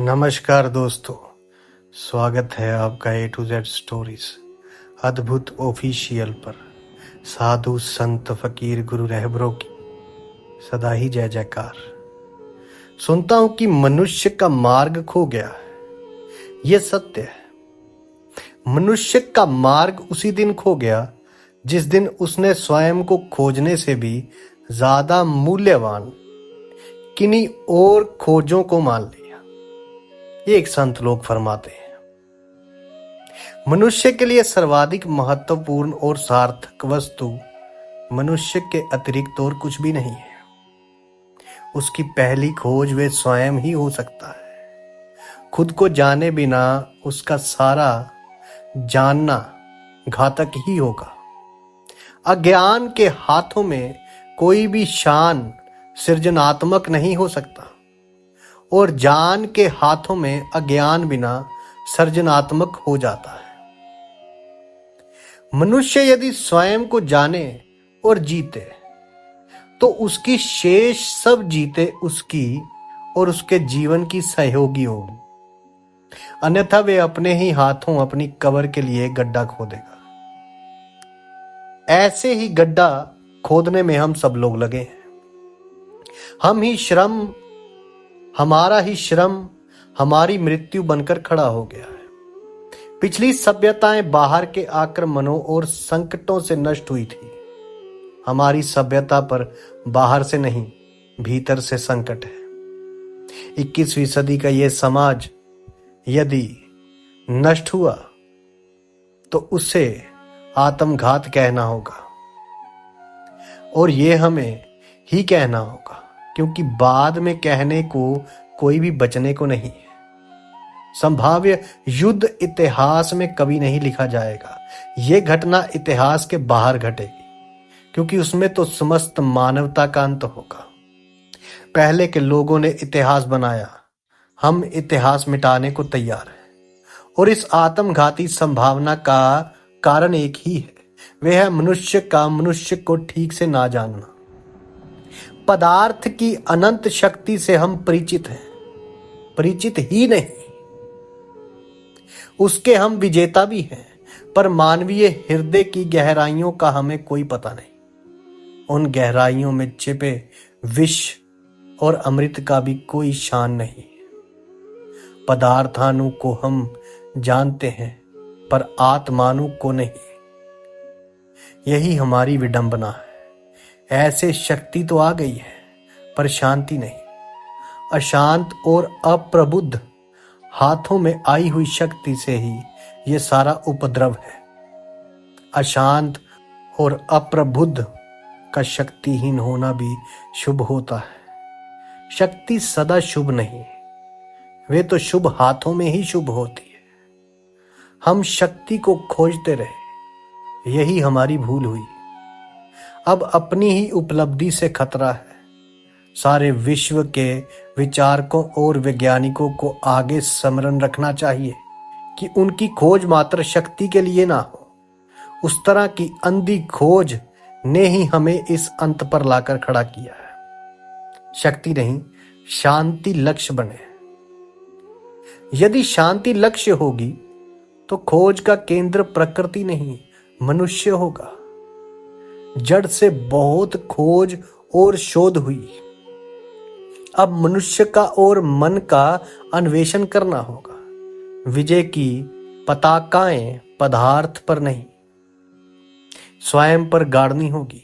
नमस्कार दोस्तों, स्वागत है आपका A to Z स्टोरीज अद्भुत ऑफिशियल पर। साधु संत फकीर गुरु रहबरों की सदा ही जय जयकार। सुनता हूं कि मनुष्य का मार्ग खो गया है। यह सत्य है। मनुष्य का मार्ग उसी दिन खो गया जिस दिन उसने स्वयं को खोजने से भी ज्यादा मूल्यवान किन्हीं और खोजों को मान लिया। ये एक संत लोग फरमाते हैं, मनुष्य के लिए सर्वाधिक महत्वपूर्ण और सार्थक वस्तु मनुष्य के अतिरिक्त और कुछ भी नहीं है। उसकी पहली खोज वे स्वयं ही हो सकता है। खुद को जाने बिना उसका सारा जानना घातक ही होगा। अज्ञान के हाथों में कोई भी शान सृजनात्मक नहीं हो सकता और ज्ञान के हाथों में अज्ञान बिना सृजनात्मक हो जाता है। मनुष्य यदि स्वयं को जाने और जीते तो उसकी शेष सब जीते उसकी और उसके जीवन की सहयोगी होगी, अन्यथा वे अपने ही हाथों अपनी कब्र के लिए गड्ढा खोदेगा। ऐसे ही गड्ढा खोदने में हम सब लोग लगे हैं। हमारा ही श्रम हमारी मृत्यु बनकर खड़ा हो गया है। पिछली सभ्यताएं बाहर के आक्रमणों और संकटों से नष्ट हुई थी। हमारी सभ्यता पर बाहर से नहीं, भीतर से संकट है। 21वीं सदी का यह समाज यदि नष्ट हुआ तो उसे आत्मघात कहना होगा, और यह हमें ही कहना होगा, क्योंकि बाद में कहने को कोई भी बचने को नहीं है। संभाव्य युद्ध इतिहास में कभी नहीं लिखा जाएगा। यह घटना इतिहास के बाहर घटेगी, क्योंकि उसमें तो समस्त मानवता का अंत होगा। पहले के लोगों ने इतिहास बनाया, हम इतिहास मिटाने को तैयार हैं। और इस आत्मघाती संभावना का कारण एक ही है, वह है मनुष्य को ठीक से ना जानना। पदार्थ की अनंत शक्ति से हम परिचित हैं, परिचित ही नहीं, उसके हम विजेता भी हैं, पर मानवीय हृदय की गहराइयों का हमें कोई पता नहीं। उन गहराइयों में छिपे विष और अमृत का भी कोई शान नहीं। पदार्थानु को हम जानते हैं, पर आत्मानु को नहीं। यही हमारी विडंबना है। ऐसे शक्ति तो आ गई है, पर शांति नहीं। अशांत और अप्रबुद्ध हाथों में आई हुई शक्ति से ही यह सारा उपद्रव है। अशांत और अप्रबुद्ध का शक्तिहीन होना भी शुभ होता है। शक्ति सदा शुभ नहीं, वे तो शुभ हाथों में ही शुभ होती है। हम शक्ति को खोजते रहे, यही हमारी भूल हुई। अब अपनी ही उपलब्धि से खतरा है। सारे विश्व के विचारकों और वैज्ञानिकों को आगे स्मरण रखना चाहिए कि उनकी खोज मात्र शक्ति के लिए ना हो। उस तरह की अंधी खोज ने ही हमें इस अंत पर लाकर खड़ा किया है। शक्ति नहीं, शांति लक्ष्य बने। यदि शांति लक्ष्य होगी तो खोज का केंद्र प्रकृति नहीं, मनुष्य होगा। जड़ से बहुत खोज और शोध हुई। अब मनुष्य का और मन का अन्वेषण करना होगा। विजय की पताकाएं पदार्थ पर नहीं, स्वयं पर गाड़नी होगी।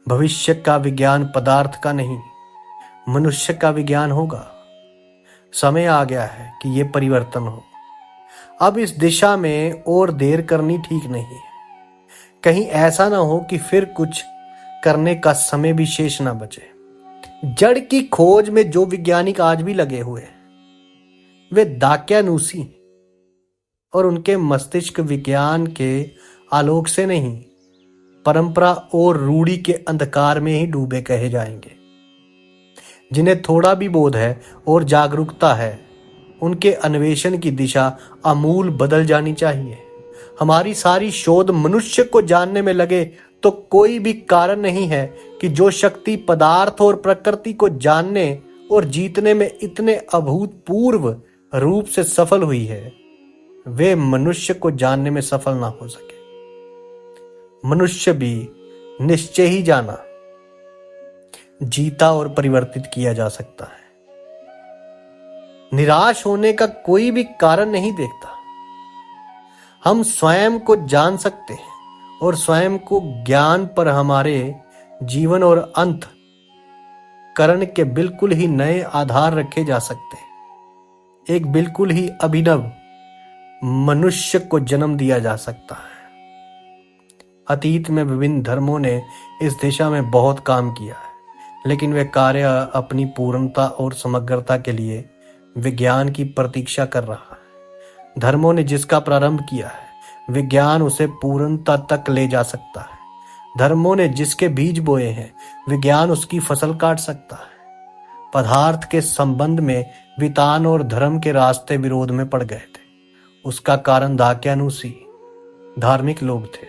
भविष्य का विज्ञान पदार्थ का नहीं, मनुष्य का विज्ञान होगा। समय आ गया है कि यह परिवर्तन हो। अब इस दिशा में और देर करनी ठीक नहीं है। कहीं ऐसा ना हो कि फिर कुछ करने का समय भी शेष ना बचे। जड़ की खोज में जो वैज्ञानिक आज भी लगे हुए हैं, वे दाक्यानूसी हैं, और उनके मस्तिष्क विज्ञान के आलोक से नहीं, परंपरा और रूढ़ी के अंधकार में ही डूबे कहे जाएंगे। जिन्हें थोड़ा भी बोध है और जागरूकता है, उनके अन्वेषण की दिशा आमूल बदल जानी चाहिए। हमारी सारी शोध मनुष्य को जानने में लगे तो कोई भी कारण नहीं है कि जो शक्ति पदार्थ और प्रकृति को जानने और जीतने में इतने अभूतपूर्व रूप से सफल हुई है, वे मनुष्य को जानने में सफल ना हो सके। मनुष्य भी निश्चय ही जाना, जीता और परिवर्तित किया जा सकता है। निराश होने का कोई भी कारण नहीं देखता। हम स्वयं को जान सकते हैं और स्वयं को ज्ञान पर हमारे जीवन और अंत करण के बिल्कुल ही नए आधार रखे जा सकते हैं। एक बिल्कुल ही अभिनव मनुष्य को जन्म दिया जा सकता है। अतीत में विभिन्न धर्मों ने इस दिशा में बहुत काम किया है, लेकिन वे कार्य अपनी पूर्णता और समग्रता के लिए विज्ञान की प्रतीक्षा कर रहा है। धर्मों ने जिसका प्रारंभ किया है, विज्ञान उसे पूर्णता तक ले जा सकता है। धर्मों ने जिसके बीज बोए हैं, विज्ञान उसकी फसल काट सकता है। पदार्थ के संबंध में वितान और धर्म के रास्ते विरोध में पड़ गए थे। उसका कारण दाक्यानुसी धार्मिक लोग थे।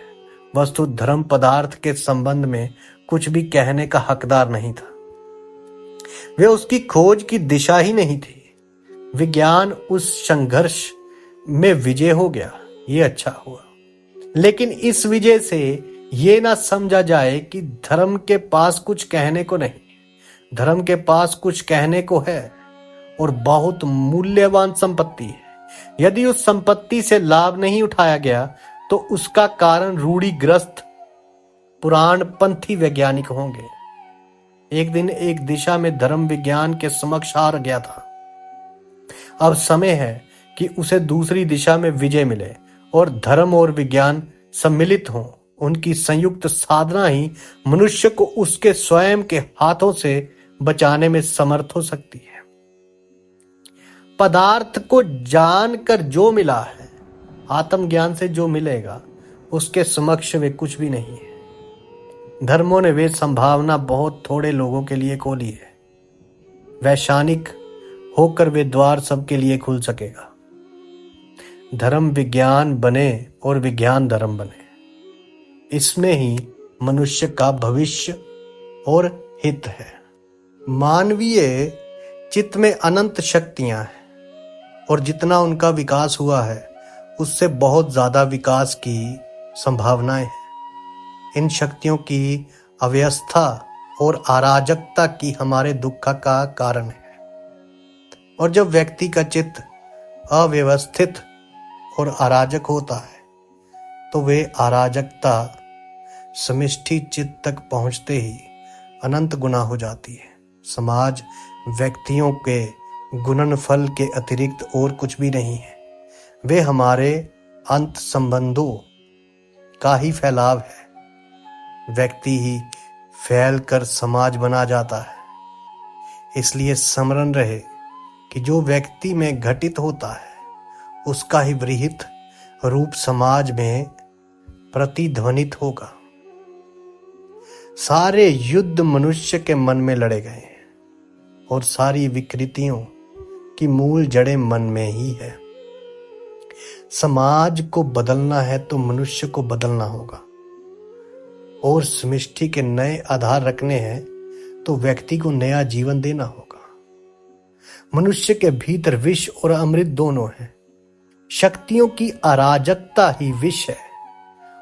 वस्तु धर्म पदार्थ के संबंध में कुछ भी कहने का हकदार नहीं था। वे उसकी खोज की दिशा ही नहीं थी। विज्ञान उस संघर्ष में विजय हो गया, ये अच्छा हुआ। लेकिन इस विजय से ये ना समझा जाए कि धर्म के पास कुछ कहने को नहीं। धर्म के पास कुछ कहने को है और बहुत मूल्यवान संपत्ति है। यदि उस संपत्ति से लाभ नहीं उठाया गया तो उसका कारण रूढ़िग्रस्त पुराणपंथी वैज्ञानिक होंगे। एक दिन एक दिशा में धर्म विज्ञान के समक्ष हार गया था। अब समय है कि उसे दूसरी दिशा में विजय मिले और धर्म और विज्ञान सम्मिलित हों। उनकी संयुक्त साधना ही मनुष्य को उसके स्वयं के हाथों से बचाने में समर्थ हो सकती है। पदार्थ को जानकर जो मिला है, आत्मज्ञान से जो मिलेगा, उसके समक्ष वे कुछ भी नहीं है। धर्मों ने वे संभावना बहुत थोड़े लोगों के लिए खोली है। वैश्वानिक होकर वे द्वार सबके लिए खुल सकेगा। धर्म विज्ञान बने और विज्ञान धर्म बने, इसमें ही मनुष्य का भविष्य और हित है। मानवीय चित्त में अनंत शक्तियां हैं और जितना उनका विकास हुआ है उससे बहुत ज्यादा विकास की संभावनाएं हैं। इन शक्तियों की अव्यवस्था और अराजकता की हमारे दुख का कारण है। और जब व्यक्ति का चित्त अव्यवस्थित और अराजक होता है तो वे अराजकता समष्टि चित्त तक पहुंचते ही अनंत गुना हो जाती है। समाज व्यक्तियों के गुणनफल के अतिरिक्त और कुछ भी नहीं है। वे हमारे अंत संबंधों का ही फैलाव है। व्यक्ति ही फैल कर समाज बना जाता है। इसलिए स्मरण रहे कि जो व्यक्ति में घटित होता है उसका ही विहित रूप समाज में प्रतिध्वनित होगा। सारे युद्ध मनुष्य के मन में लड़े गए हैं और सारी विकृतियों की मूल जड़ें मन में ही है। समाज को बदलना है तो मनुष्य को बदलना होगा और समष्टि के नए आधार रखने हैं तो व्यक्ति को नया जीवन देना होगा। मनुष्य के भीतर विष और अमृत दोनों हैं। शक्तियों की अराजकता ही विष है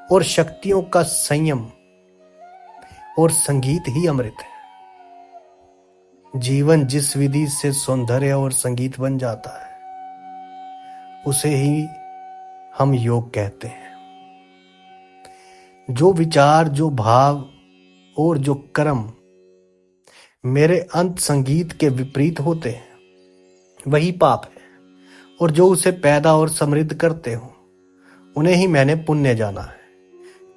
और शक्तियों का संयम और संगीत ही अमृत है। जीवन जिस विधि से सौंदर्य और संगीत बन जाता है उसे ही हम योग कहते हैं। जो विचार, जो भाव और जो कर्म मेरे अंत संगीत के विपरीत होते हैं वही पाप है, और जो उसे पैदा और समृद्ध करते हो उन्हें ही मैंने पुण्य जाना है।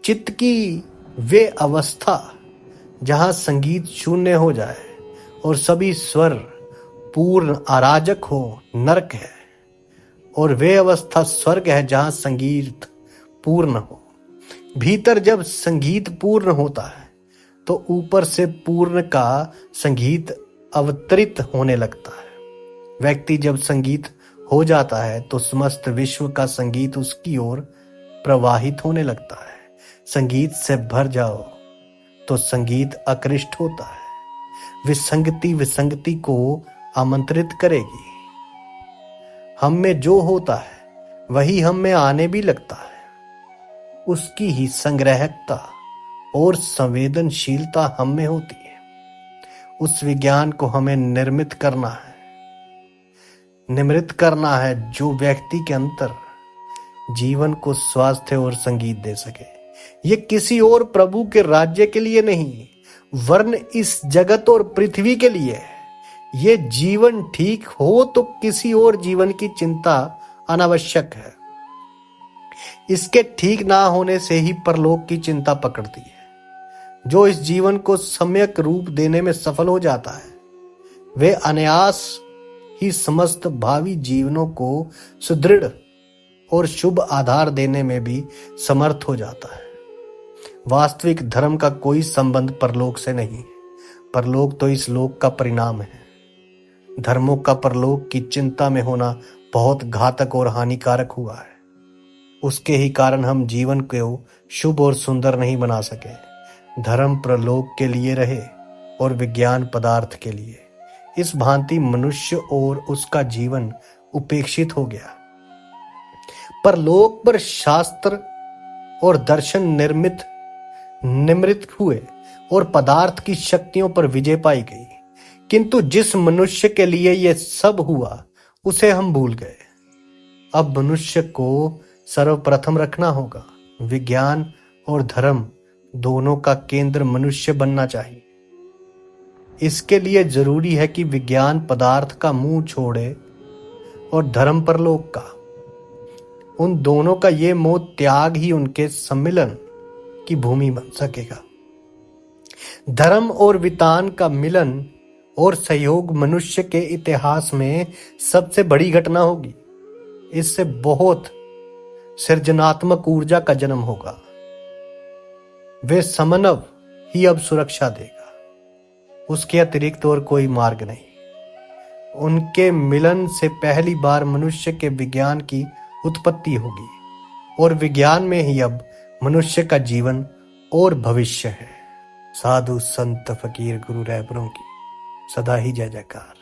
चित्त की वे अवस्था जहां संगीत शून्य हो जाए और सभी स्वर पूर्ण अराजक हो, नरक है, और वे अवस्था स्वर्ग है जहां संगीत पूर्ण हो। भीतर जब संगीत पूर्ण होता है तो ऊपर से पूर्ण का संगीत अवतरित होने लगता है। व्यक्ति जब संगीत हो जाता है तो समस्त विश्व का संगीत उसकी ओर प्रवाहित होने लगता है। संगीत से भर जाओ तो संगीत आकृष्ट होता है। विसंगति को आमंत्रित करेगी। हम में जो होता है वही हम में आने भी लगता है। उसकी ही संग्रहकता और संवेदनशीलता हम में होती है। उस विज्ञान को हमें निर्मित करना है, निमृत करना है, जो व्यक्ति के अंतर जीवन को स्वास्थ्य और संगीत दे सके। ये किसी और प्रभु के राज्य के लिए नहीं, वरन इस जगत और पृथ्वी के लिए है। ये जीवन ठीक हो तो किसी और जीवन की चिंता अनावश्यक है। इसके ठीक ना होने से ही परलोक की चिंता पकड़ती है। जो इस जीवन को सम्यक रूप देने में सफल हो जाता है, वे अनायास ही समस्त भावी जीवनों को सुदृढ़ और शुभ आधार देने में भी समर्थ हो जाता है। वास्तविक धर्म का कोई संबंध परलोक से नहीं। परलोक तो इस लोक का परिणाम है। धर्मों का परलोक की चिंता में होना बहुत घातक और हानिकारक हुआ है। उसके ही कारण हम जीवन को शुभ और सुंदर नहीं बना सके। धर्म परलोक के लिए रहे और विज्ञान पदार्थ के लिए। इस भांति मनुष्य और उसका जीवन उपेक्षित हो गया। परलोक पर शास्त्र और दर्शन निमृत हुए और पदार्थ की शक्तियों पर विजय पाई गई। किंतु जिस मनुष्य के लिए यह सब हुआ उसे हम भूल गए। अब मनुष्य को सर्वप्रथम रखना होगा। विज्ञान और धर्म दोनों का केंद्र मनुष्य बनना चाहिए। इसके लिए जरूरी है कि विज्ञान पदार्थ का मुंह छोड़े और धर्म परलोक का। उन दोनों का ये मोह त्याग ही उनके सम्मिलन की भूमि बन सकेगा। धर्म और विज्ञान का मिलन और सहयोग मनुष्य के इतिहास में सबसे बड़ी घटना होगी। इससे बहुत सृजनात्मक ऊर्जा का जन्म होगा। वे समन्वय ही अब सुरक्षा देगा। उसके अतिरिक्त और कोई मार्ग नहीं। उनके मिलन से पहली बार मनुष्य के विज्ञान की उत्पत्ति होगी और विज्ञान में ही अब मनुष्य का जीवन और भविष्य है। साधु संत फकीर गुरु रहबरों की सदा ही जय जयकार।